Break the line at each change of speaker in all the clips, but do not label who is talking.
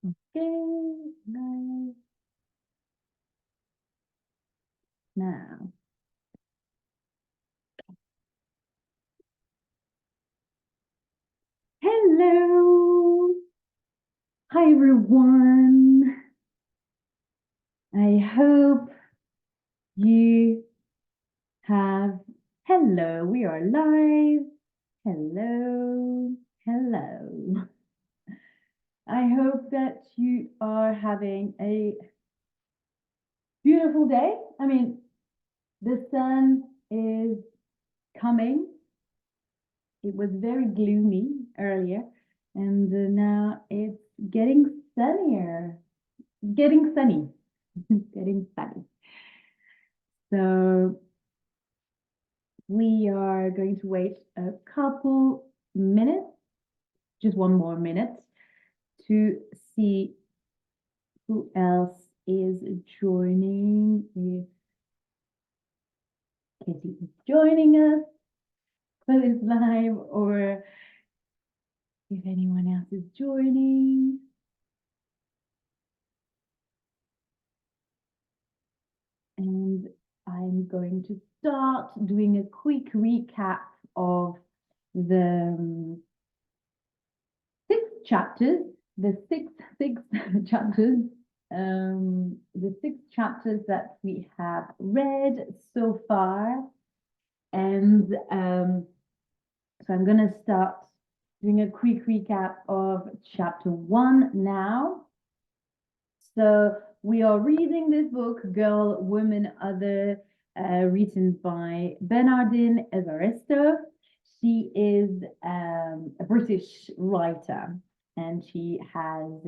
Okay, nice. Now, hello. Hi, everyone. I hope you have. Hello, we are live. Hello, hello. I hope that you are having a beautiful day. I mean, the sun is coming. It was very gloomy earlier, and now it's getting sunnier. Getting sunny. Getting sunny. So we are going to wait a couple minutes, just one more minute, to see who else is joining. If Katie is joining us for this live, or if anyone else is joining. And I'm going to start doing a quick recap of the six chapters, the six chapters, the six chapters that we have read so far. And so I'm going to start doing a quick recap of chapter 1 now. So we are reading this book, Girl, Woman, Other, written by Bernardine Evaristo. She is a British writer, and she has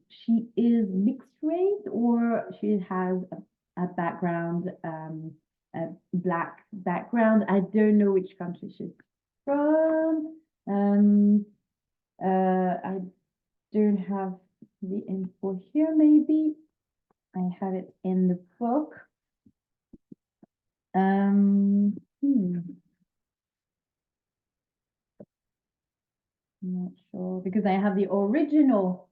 she is mixed race, or she has a background, a black background. I don't know which country she's from. I don't have the info here, maybe. I have it in the book. I'm not sure because I have the original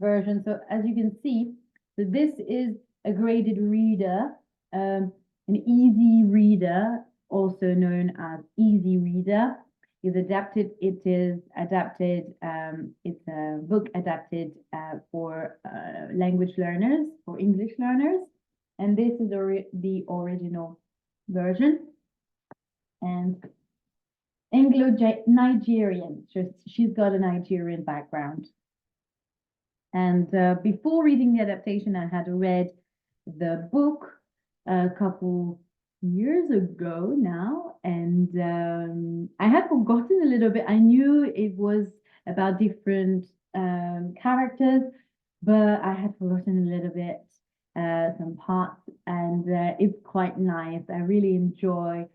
version. So as you can see, so this is a graded reader, an easy reader, also known as easy reader. Is adapted. It is adapted. It's a book adapted for language learners, for English learners, and this is the original version. And Anglo-Nigerian. She's got a Nigerian background. And before reading the adaptation, I had read the book a couple years ago now, and I had forgotten a little bit. I knew it was about different characters, but I had forgotten a little bit some parts, and it's quite nice. I really enjoy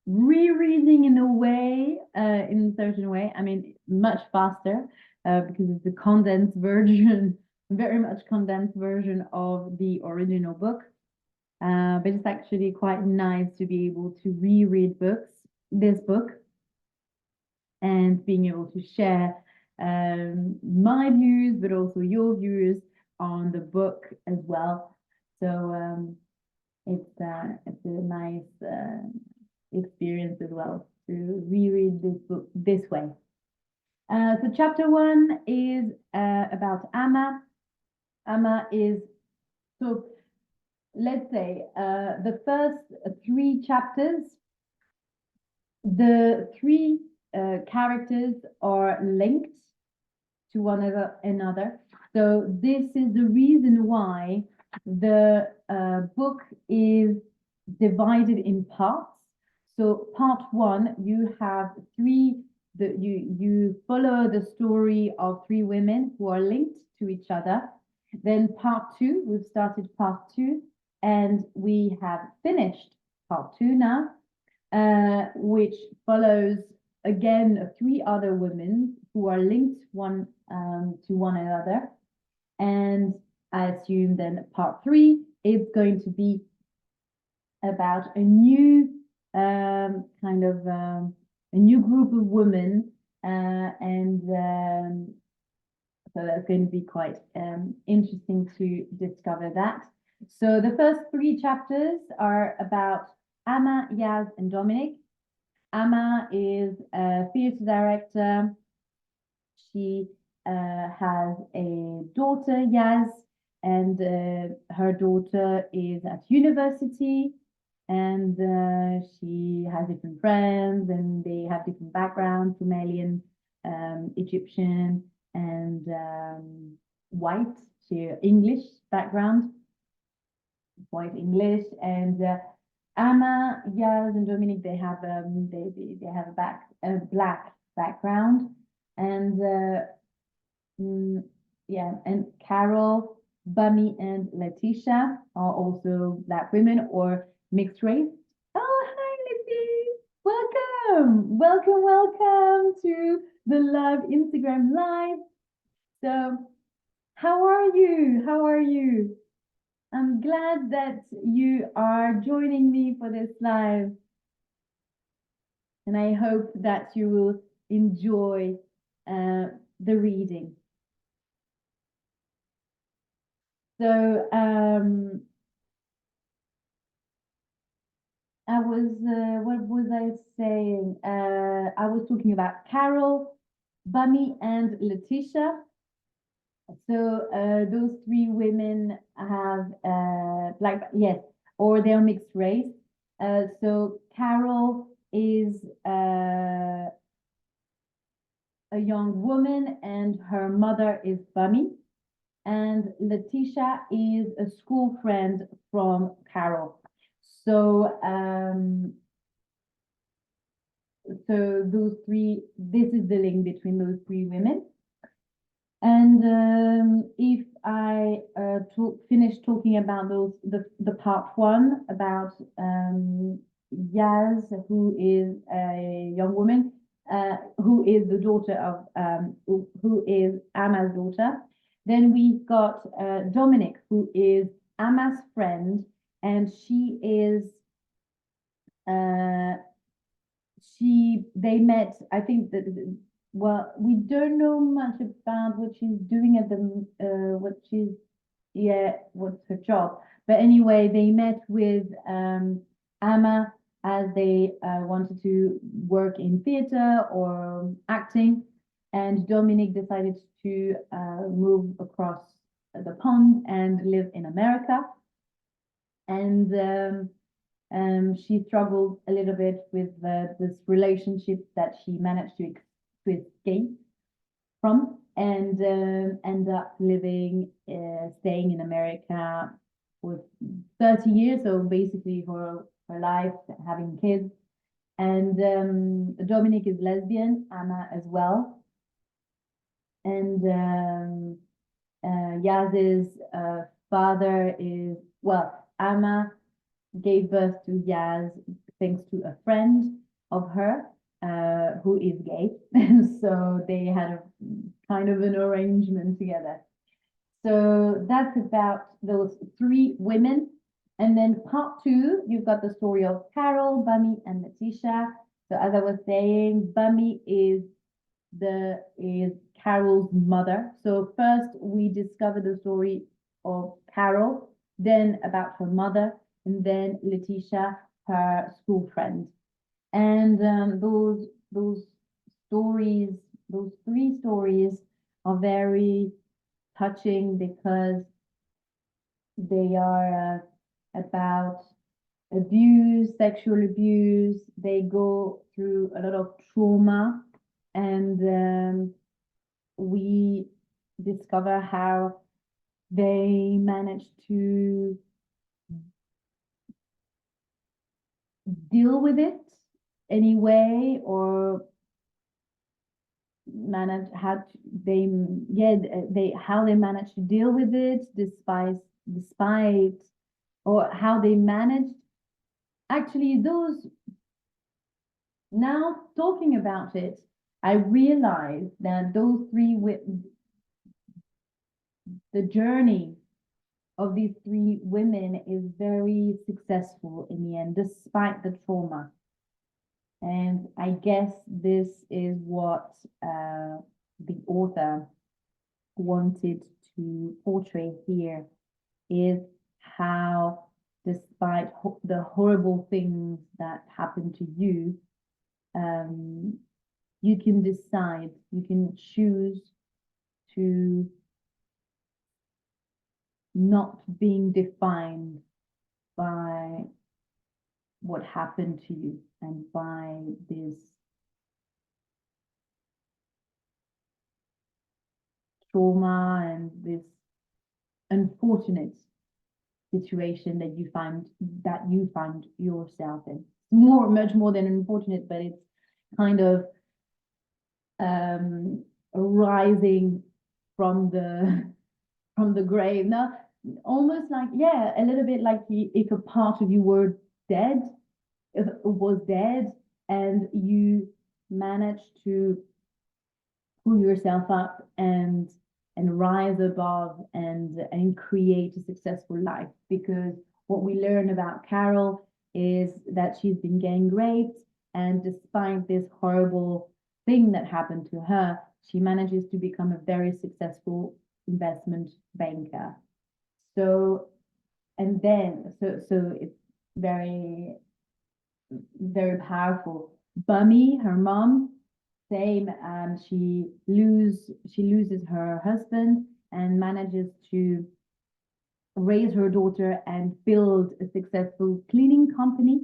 rereading in a way, in a certain way. I mean, much faster because it's a condensed version, very much condensed version of the original book. But it's actually quite nice to be able to reread this book, and being able to share my views, but also your views on the book as well. So it's a nice experience as well to reread this book this way. So chapter 1 is about Amma. Amma is, so let's say the first 3 chapters, the 3 characters are linked to one another. So this is the reason why the book is divided in parts. So part 1, you have you follow the story of 3 women who are linked to each other. Then part 2, we've started part 2, and we have finished part 2 now, which follows again 3 other women who are linked one to one another. And I assume then part 3 is going to be about a new kind of a new group of women, and So that's going to be quite interesting to discover that. So the first three chapters are about Amma, Yaz, and Dominic. Amma is a theatre director. She has a daughter, Yaz, and her daughter is at university, and she has different friends, and they have different backgrounds, Somalian, Egyptian, and white, she English background, white English, and Amma, Yaz, and Dominic, they have they have a black background, and yeah, and Carole, Bunny, and Letitia are also black women or mixed race. Oh, hi, Letty. Welcome to the live Instagram live. So, how are you? How are you? I'm glad that you are joining me for this live. And I hope that you will enjoy the reading. So what was I saying? I was talking about Carole, Bunny, and Letitia. So those three women have yes, or they're mixed race. So Carole is a young woman, and her mother is Bunny, and Letitia is a school friend from Carole. So so those three, this is the link between those three women. And if I finish talking about the part one about Yaz, who is a young woman, who is the daughter of who is Amma's daughter, then we've got Dominic, who is Amma's friend, and she is they met, I think that, well, we don't know much about what she's doing at the what's her job, but anyway, they met with Amma as they wanted to work in theater or acting, and Dominic decided to move across the pond and live in America, and she struggled a little bit with this relationship that she managed to escape from, and end up staying in America for 30 years, so basically for her life, having kids. And Dominic is lesbian, Amma as well. And Yaz's father is, well, Amma gave birth to Yaz thanks to a friend of her who is gay. So they had a kind of an arrangement together. So that's about those three women. And then part two, you've got the story of Carole, Bunny, and Letitia. So as I was saying, Bunny is Carole's mother. So first we discover the story of Carole, then about her mother, and then Letitia, her school friend. And those stories, those three stories are very touching because they are about abuse, sexual abuse. They go through a lot of trauma, and we discover how they manage to deal with it anyway, or manage how they manage to deal with it despite or how they managed. Actually, those, now talking about it, I realized that those three, the journey of these three women is very successful in the end, despite the trauma. And I guess this is what the author wanted to portray here is how, despite the horrible things that happen to you, you can decide, you can choose to not being defined by what happened to you and by this trauma and this unfortunate situation that you find yourself in. Much more than unfortunate, but it's kind of rising from the grave. Now, almost like, yeah, a little bit like if a part of you were dead, if it was dead, and you managed to pull yourself up and rise above and create a successful life. Because what we learn about Carole is that she's been getting raped, and despite this horrible thing that happened to her, she manages to become a very successful investment banker. So, and then so it's very, very powerful. Bummy, her mom, same. She loses her husband and manages to raise her daughter and build a successful cleaning company.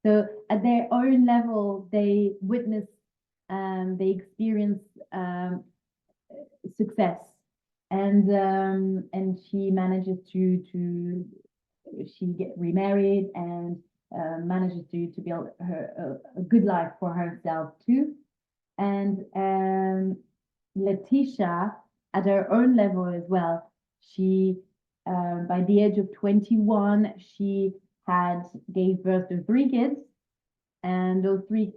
So at their own level, they witness, they experience success, and she manages to she get remarried and manages to build a good life for herself too. And Letitia, at her own level as well, she by the age of 21, she gave birth to 3 kids, and those 3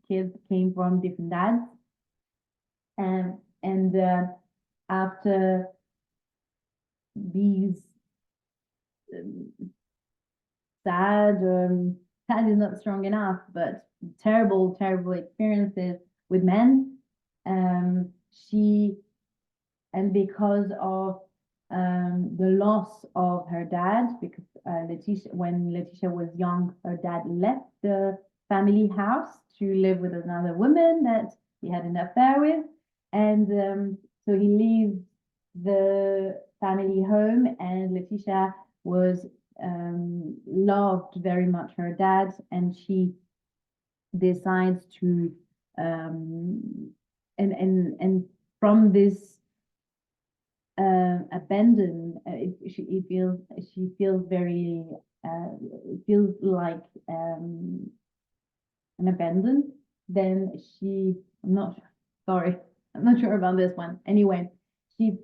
kids came from different dads. And after these sad is not strong enough, but terrible experiences with men, she, and because of the loss of her dad, because when Letitia was young, her dad left the family house to live with another woman that he had an affair with, and so he leaves the family home, and Letitia was loved very much her dad, and she decides to and from this abandon, she feels very it feels like an abandon. Then I'm not sorry, I'm not sure about this one. Anyway, she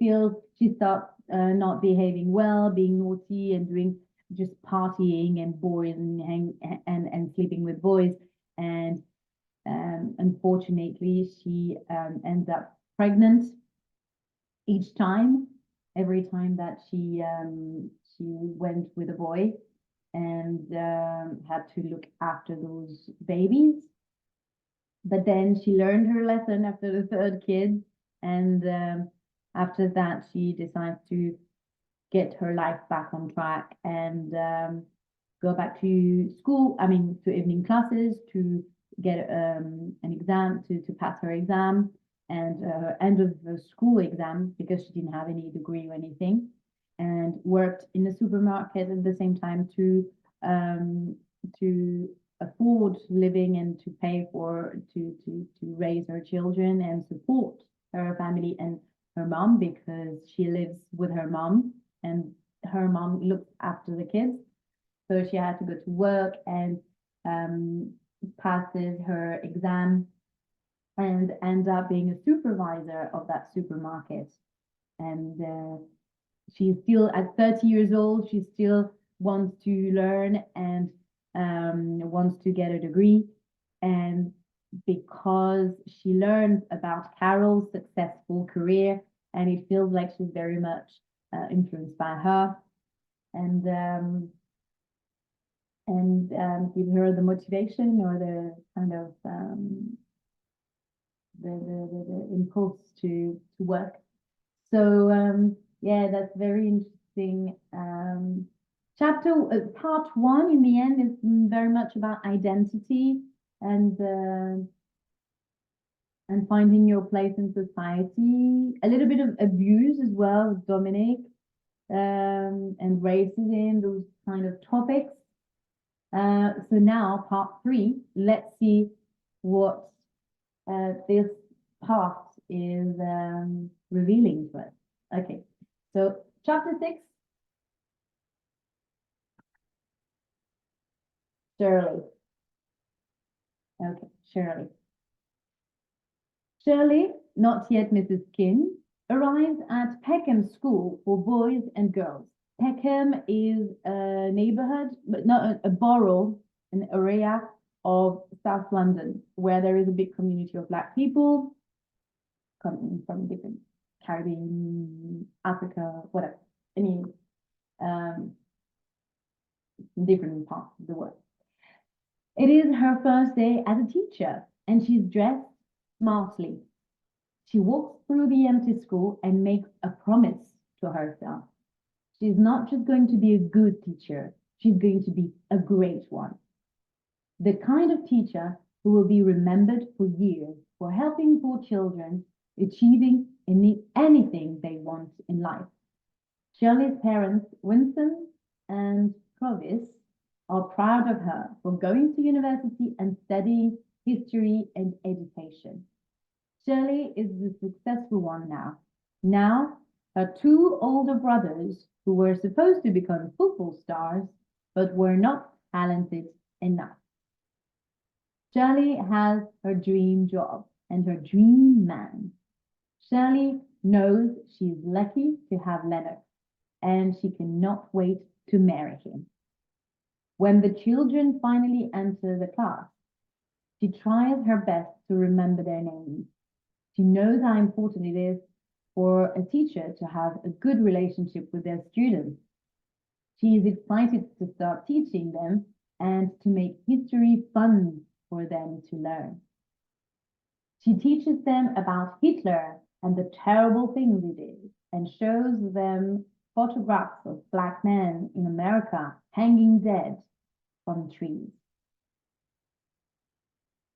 starts not behaving well, being naughty and doing just partying and boys and sleeping with boys, and unfortunately she ends up pregnant every time that she went with a boy, and had to look after those babies. But then she learned her lesson after the 3rd kid, and after that she decides to get her life back on track and go back to school, to evening classes, to get an exam, to pass her exam, and end of the school exam, because she didn't have any degree or anything, and worked in a supermarket at the same time to afford living and to pay to raise her children and support her family and her mom, because she lives with her mom and her mom looks after the kids. So she had to go to work and passes her exam and ends up being a supervisor of that supermarket. And she's still at 30 years old, she still wants to learn and wants to get a degree. And because she learns about Carole's successful career, and it feels like she's very much influenced by her, and give her the motivation or the kind of the impulse to work. So yeah, that's very interesting. Part one in the end is very much about identity and finding your place in society. A little bit of abuse as well, with Dominic, and racism, those kind of topics. So now part three, let's see what this part is revealing to us. Okay, so chapter 6, Shirley. Okay, Shirley. Shirley, not yet Mrs. King, arrives at Peckham School for boys and girls. Peckham is a neighborhood, but not a borough, an area of South London, where there is a big community of Black people coming from different Caribbean, Africa, whatever, any um, different parts of the world. It is her first day as a teacher, and she's dressed smartly. She walks through the empty school and makes a promise to herself. She's not just going to be a good teacher, she's going to be a great one. The kind of teacher who will be remembered for years for helping poor children achieving anything they want in life. Shirley's parents, Winston and Provis, are proud of her for going to university and studying history and education. Shirley is the successful one now. Now, her two older brothers, who were supposed to become football stars, but were not talented enough. Shirley has her dream job and her dream man. Shirley knows she's lucky to have Leonard, and she cannot wait to marry him. When the children finally enter the class, she tries her best to remember their names. She knows how important it is for a teacher to have a good relationship with their students. She is excited to start teaching them and to make history fun for them to learn. She teaches them about Hitler and the terrible things he did, and shows them photographs of Black men in America hanging dead from trees.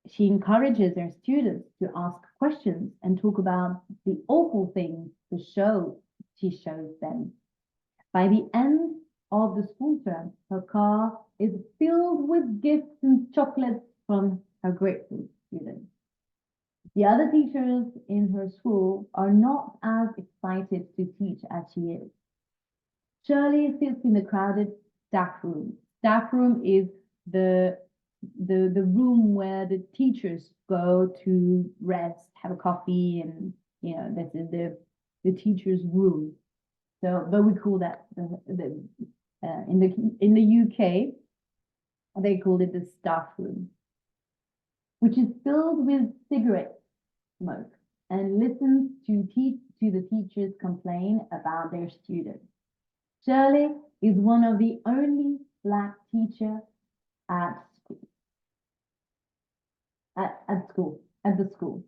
She encourages her students to ask questions and talk about the awful things she shows them. By the end of the school term, her car is filled with gifts and chocolates from her grateful students. The other teachers in her school are not as excited to teach as she is. Shirley sits in the crowded staff room. Staff room is the room where the teachers go to rest, have a coffee, and this is the teacher's room. So, but we call that in the UK they called it the staff room, which is filled with cigarette smoke and listens to the teachers complain about their students. Shirley is one of the only Black teachers at the school.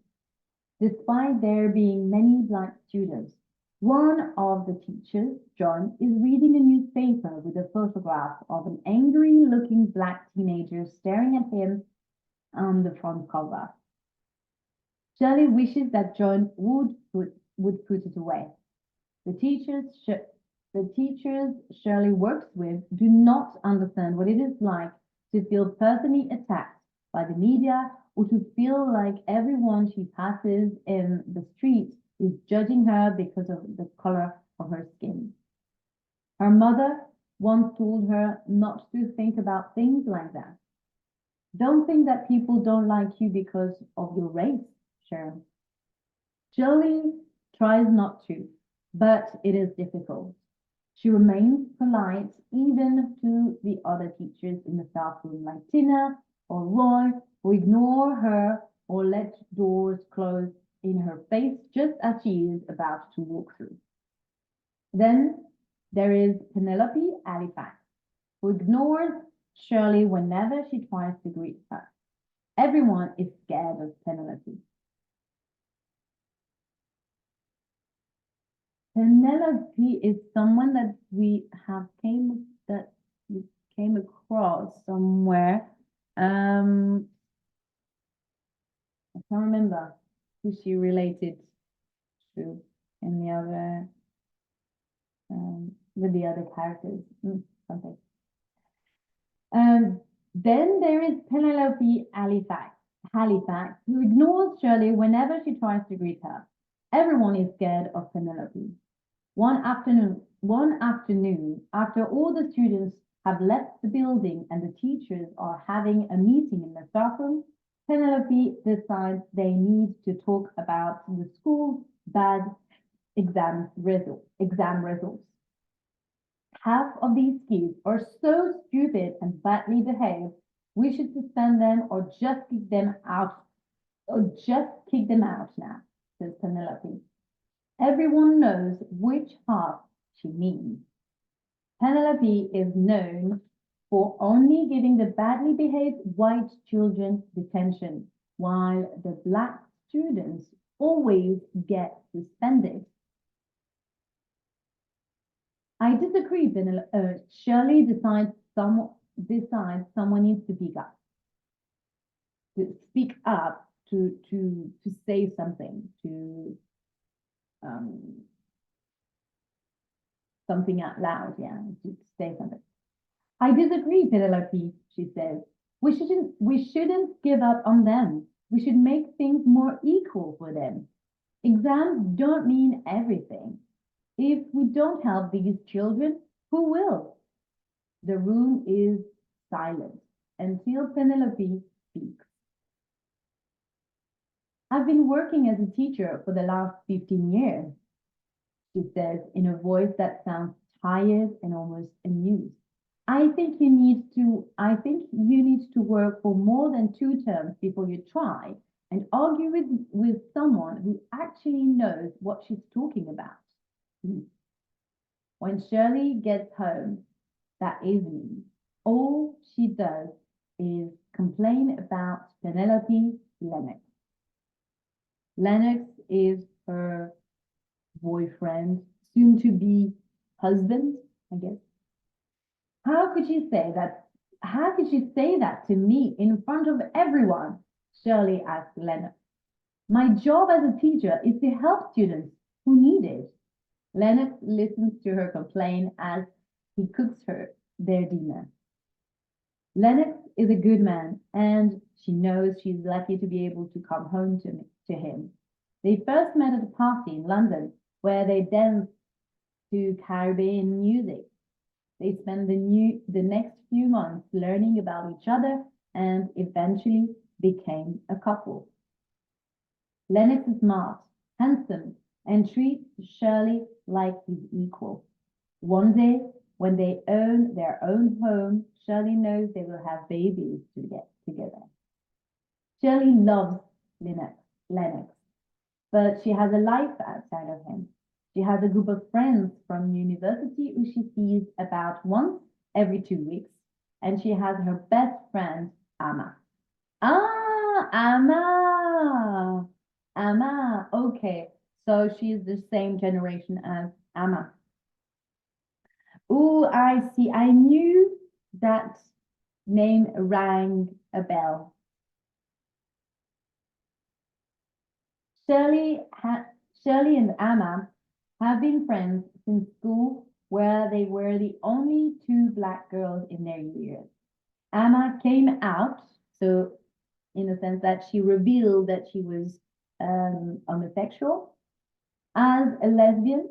Despite there being many Black students, one of the teachers, John, is reading a newspaper with a photograph of an angry-looking Black teenager staring at him on the front cover. Shirley wishes that John would put it away. The teachers Shirley works with do not understand what it is like to feel personally attacked by the media, or to feel like everyone she passes in the street is judging her because of the color of her skin. Her mother once told her not to think about things like that. Don't think that people don't like you because of your race, Sharon. Shirley tries not to, but it is difficult. She remains polite even to the other teachers in the staff room, like Tina or Roy, who ignore her or let doors close in her face just as she is about to walk through. Then there is Penelope Halifax, who ignores Shirley whenever she tries to greet her. Everyone is scared of Penelope. Penelope is someone that we came across somewhere. I can't remember who she related to in the other with the other characters. Something. Then there is Penelope Halifax, who ignores Shirley whenever she tries to greet her. Everyone is scared of Penelope. One afternoon, after all the students have left the building and the teachers are having a meeting in the staff room, Penelope decides they need to talk about the school's bad exam results. Half of these kids are so stupid and badly behaved, we should suspend them or just kick them out now, says Penelope. Everyone knows which half she means. Penelope is known for only giving the badly behaved white children detention, while the black students always get suspended. I disagree, Shirley decides someone needs to speak up, to say something, to something out loud, yeah, to say something. I disagree, Penelope, she says. We shouldn't give up on them. We should make things more equal for them. Exams don't mean everything. If we don't help these children, who will? The room is silent until Penelope speaks. I've been working as a teacher for the last 15 years, she says in a voice that sounds tired and almost amused. I think you need to work for more than 2 terms before you try and argue with someone who actually knows what she's talking about. When Shirley gets home that evening, all she does is complain about Penelope Lennox. Lennox is her boyfriend, soon to be husband, I guess. How could she say that to me in front of everyone? Shirley asked Lennox. My job as a teacher is to help students who need it. Lennox listens to her complaint as he cooks her their dinner. Lennox is a good man, and she knows she's lucky to be able to come home to him. They first met at a party in London where they danced to Caribbean music. They spent the next few months learning about each other and eventually became a couple. Lennox is smart, handsome, and treats Shirley like his equal. One day, when they own their own home, Shirley knows they will have babies together. Shirley loves Lennox, but she has a life outside of him. She has a group of friends from university who she sees about once every 2 weeks, and she has her best friend, Amma. Ah, Amma, okay. So she's the same generation as Amma. Oh, I see. I knew that name rang a bell. Shirley and Amma have been friends since school, where they were the only 2 black girls in their years. Amma came out, so in the sense that she revealed that she was homosexual, as a lesbian.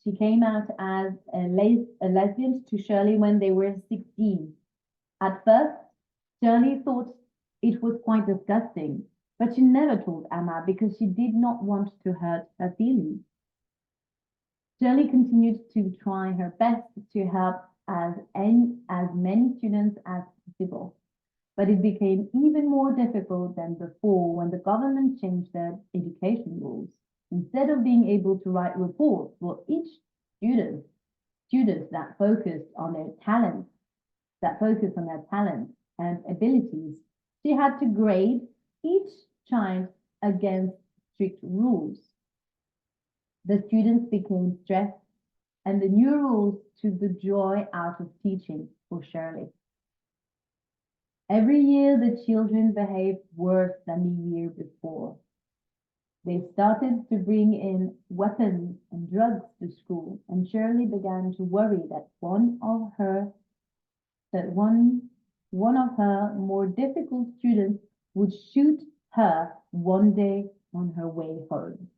She came out as a lesbian to Shirley when they were 16. At first, Shirley thought it was quite disgusting, but she never told Amma because she did not want to hurt her feelings. Shirley continued to try her best to help as many students as possible, but it became even more difficult than before when the government changed their education rules. Instead of being able to write reports for each students that focused on their talents and abilities, she had to grade each child against strict rules. The students became stressed, and the new rules took the joy out of teaching for Shirley. Every year, the children behaved worse than the year before. They started to bring in weapons and drugs to school, and Shirley began to worry that one of her more difficult students would shoot her one day on her way home.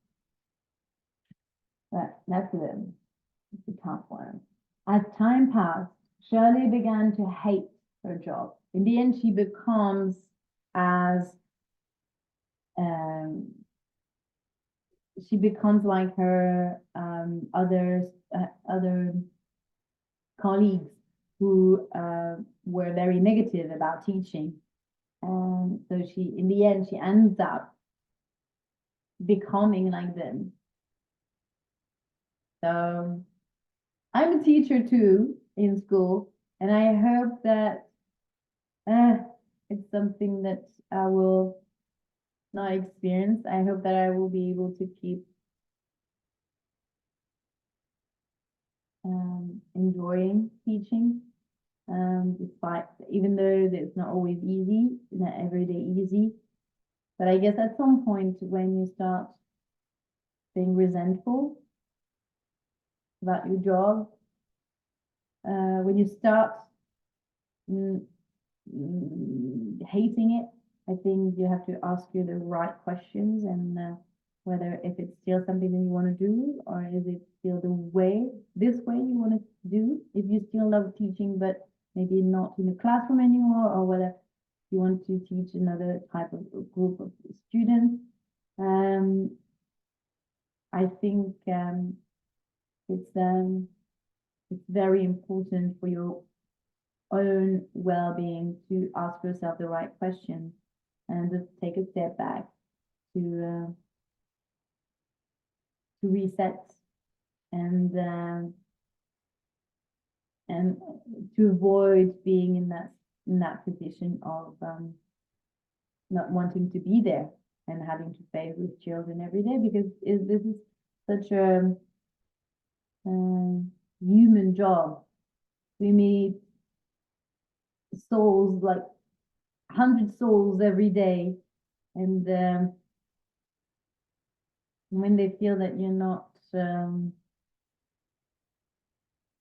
That's a tough one. As time passed, Shirley began to hate her job. In the end, she becomes as um, she becomes like her other colleagues who were very negative about teaching. And so in the end, she ends up becoming like them. So I'm a teacher too in school, and I hope that it's something that I will not experience. I hope that I will be able to keep enjoying teaching, despite, even though it's not always easy, not every day easy. But I guess at some point when you start being resentful about your job, when you start hating it, I think you have to ask you the right questions, and whether if it's still something that you want to do, or is it still this way you want to do, if you still love teaching but maybe not in the classroom anymore, or whether you want to teach another type of group of students. I think it's very important for your own well-being to ask yourself the right questions and just take a step back to reset and to avoid being in that position of not wanting to be there and having to face with children every day, because this is such a human job. We meet souls, like 100 souls every day, and when they feel that you're not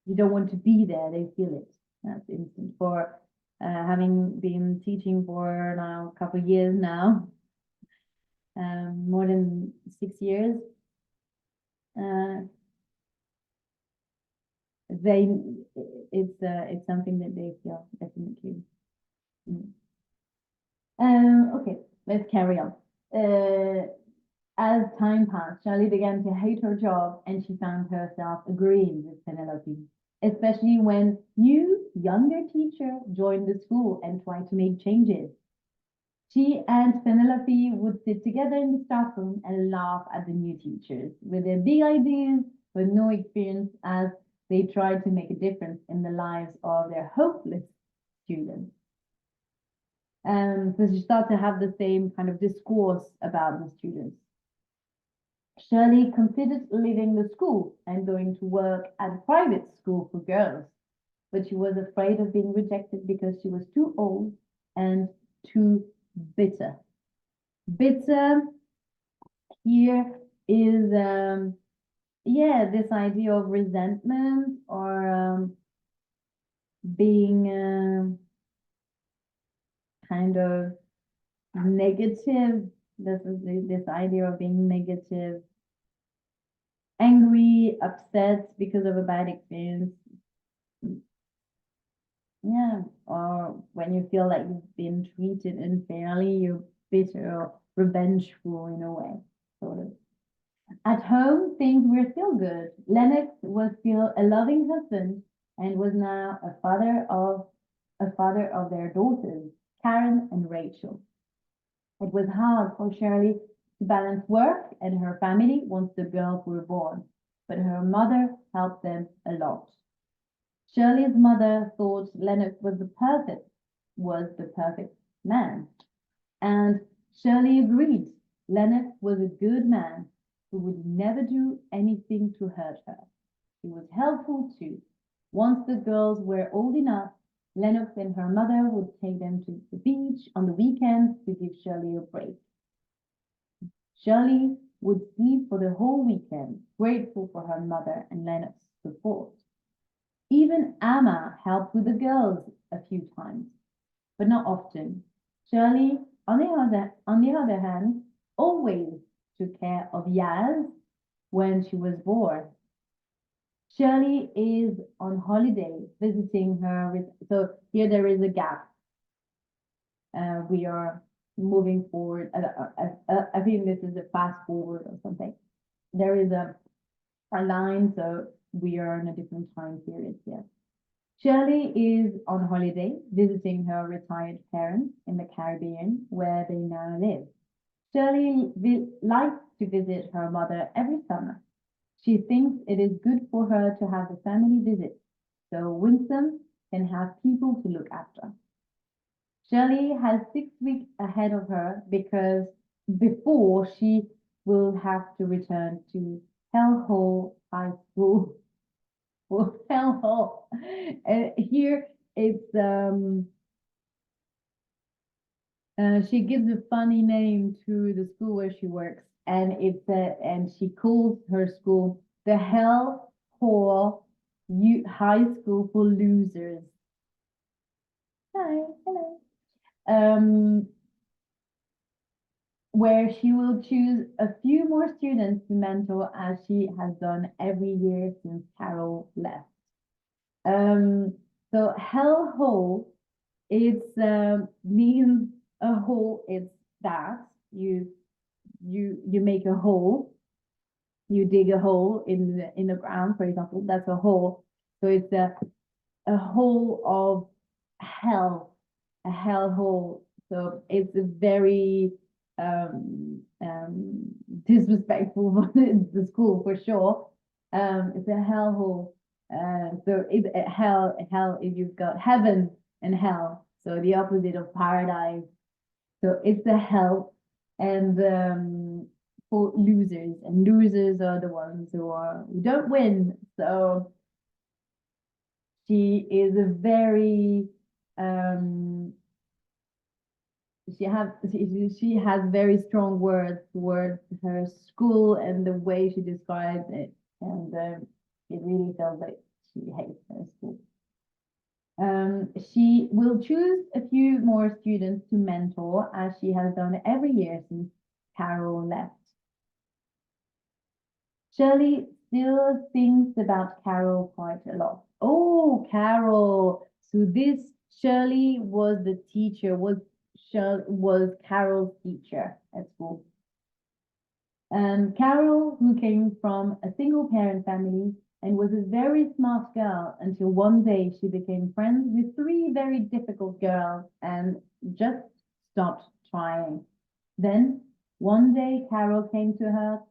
you don't want to be there, they feel it. That's instant. For having been teaching for now a couple of years now, more than 6 years, it's something that they feel, definitely. Okay, let's carry on. As time passed, Shirley began to hate her job, and she found herself agreeing with Penelope, especially when new, younger teacher joined the school and tried to make changes. She and Penelope would sit together in the staff room and laugh at the new teachers with their big ideas but no experience, as they tried to make a difference in the lives of their hopeless students. So she started to have the same kind of discourse about the students. Shirley considered leaving the school and going to work at a private school for girls, but she was afraid of being rejected because she was too old and too bitter. Bitter here is, this idea of resentment, or being kind of negative. This idea of being negative, angry, upset because of a bad experience. Yeah, or when you feel like you've been treated unfairly, you're bitter or revengeful in a way, sort of. At home, things were still good. Lennox was still a loving husband and was now a father of their daughters, Karen and Rachel. It was hard for Shirley to balance work and her family once the girls were born, but her mother helped them a lot. Shirley's mother thought Lennox was the perfect man, and Shirley agreed. Lennox was a good man. who would never do anything to hurt her. She was helpful too. Once the girls were old enough, Lennox and her mother would take them to the beach on the weekends to give Shirley a break. Shirley would sleep for the whole weekend, grateful for her mother and Lennox's support. Even Amma helped with the girls a few times, but not often. Shirley, on the other hand, always took care of Yaz when she was bored. Shirley is on holiday visiting her. So here there is a gap. We are moving forward. I think this is a fast forward or something. There is a line, so we are in a different time period here. Shirley is on holiday visiting her retired parents in the Caribbean, where they now live. Shirley likes to visit her mother every summer. She thinks it is good for her to have the family visit, so Winsome can have people to look after. Shirley has 6 weeks ahead of her because before she will have to return to Hellhole High School. Well, Hellhole. Here it's she gives a funny name to the school where she works, and and she calls her school the Hell Hole High School for Losers. Hi, hello. Where she will choose a few more students to mentor as she has done every year since Carole left. So Hell Hole, it's means a hole. It's that you make a hole, you dig a hole in the ground, for example. That's a hole. So it's a hole of hell, a hell hole. So it's a very disrespectful for the school for sure. It's a hell hole. So it's hell if you've got heaven and hell. So the opposite of paradise. So it's a hell, and for losers, and losers are the ones who don't win. So she is a very she has very strong words towards her school and the way she describes it, and it really feels like she hates her school. She will choose a few more students to mentor, as she has done every year since Carole left. Shirley still thinks about Carole quite a lot. Oh, Carole. So this Shirley was the teacher, was Carole's teacher at school. Carole, who came from a single parent family and was a very smart girl until one day she became friends with three very difficult girls and just stopped trying. Then one day Carole came to her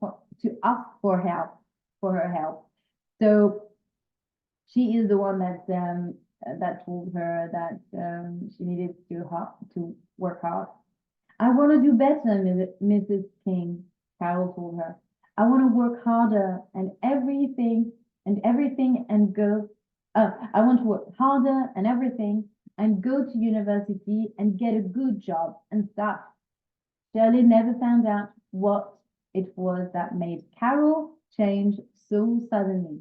to ask for her help. So she is the one that told her that she needed to work hard. I want to do better, Mrs. King, Carole told her. I want to work harder and everything and go. I want to work harder and everything and go to university and get a good job and stuff. Shirley never found out what it was that made Carole change so suddenly.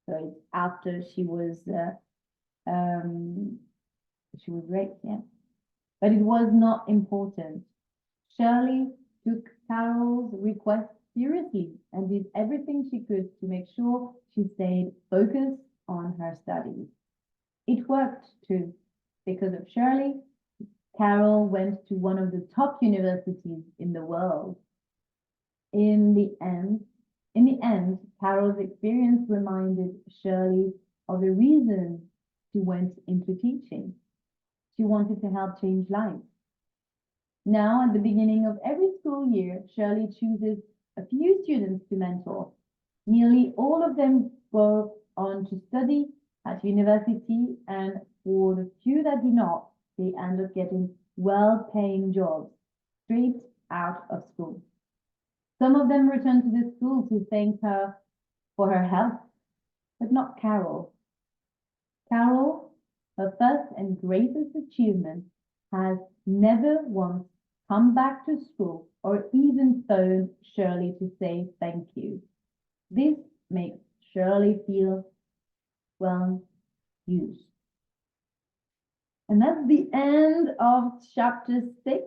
So it's after she was raped, yeah. But it was not important. Shirley took Carole's request seriously and did everything she could to make sure she stayed focused on her studies. It worked too. Because of Shirley, Carole went to one of the top universities in the world. In the end, Carole's experience reminded Shirley of the reason she went into teaching. She wanted to help change lives. Now, at the beginning of every school year, Shirley chooses a few students to mentor. Nearly all of them go on to study at university, and for the few that do not, they end up getting well-paying jobs straight out of school. Some of them return to the school to thank her for her help, but not Carole. Carole, her first and greatest achievement, has never once come back to school or even phoned Shirley to say thank you. This makes Shirley feel, well, used. And that's the end of chapter 6.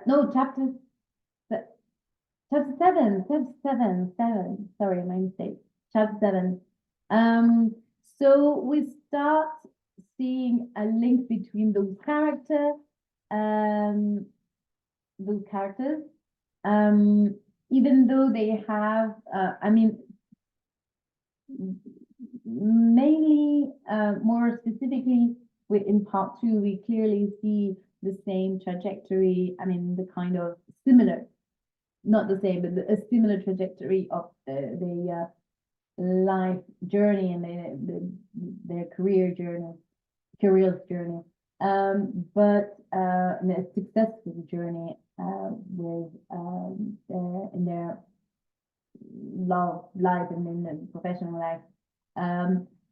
No, chapter 7. Sorry, my mistake. Chapter 7. So we start seeing a link between those characters, even though they have, mainly, more specifically, in part 2, we clearly see the same trajectory. I mean, the kind of similar, not the same, but a similar trajectory of the life journey and their career journey, but a successful journey with in their love life and in the professional life.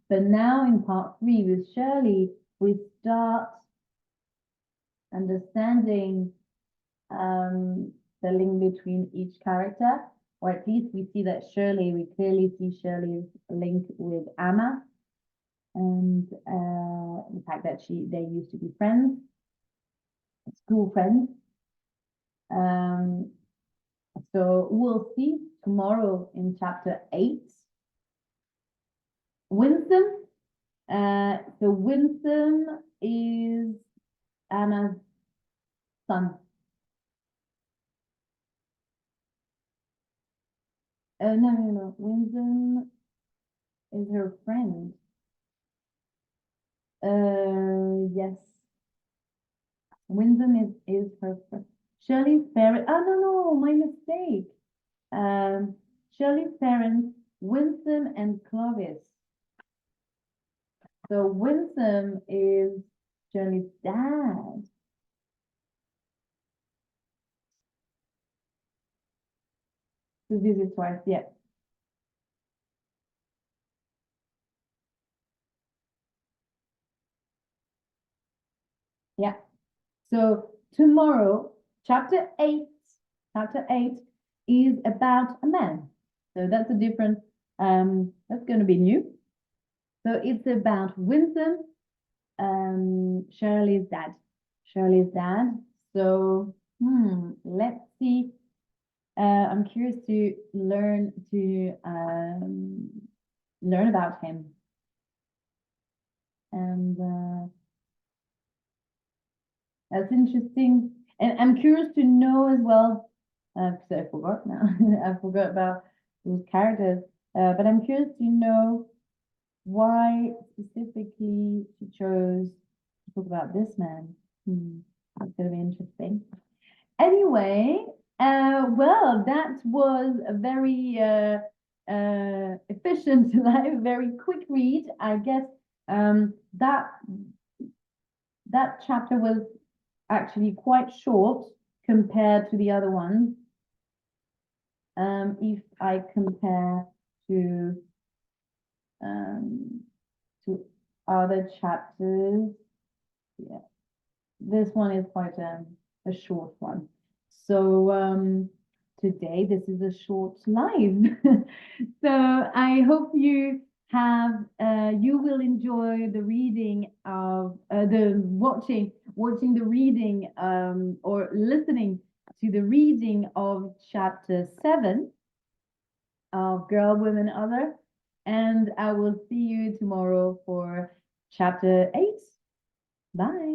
But now in part 3 with Shirley, we start understanding the link between each character, or at least we see that we clearly see Shirley's link with Amma, and the fact that they used to be friends, school friends. So we'll see tomorrow in chapter 8. Winsome. So Winsome is Amma's son. No. Winsome is her friend. Yes. Winsome is her friend. Shirley's parents. Oh, no, my mistake. Shirley's parents, Winsome and Clovis. So Winsome is Shirley's dad. To visit twice, yeah. Yeah. So tomorrow, chapter 8 is about a man. So that's a different, that's going to be new. So it's about Winsome, Shirley's dad. So, let's see. I'm curious to learn about him. And that's interesting. And I'm curious to know as well, because I forgot now. I forgot about those characters. But I'm curious to know why specifically she chose to talk about this man. That's going to be interesting. Anyway, well, that was a very efficient, very quick read. I guess that chapter was actually quite short compared to the other ones. If I compare to other chapters, yeah, this one is quite a short one. So today this is a short live. So I hope you will enjoy the reading of watching the reading or listening to the reading of chapter 7 of Girl, Women, Other, and I will see you tomorrow for chapter 8. Bye.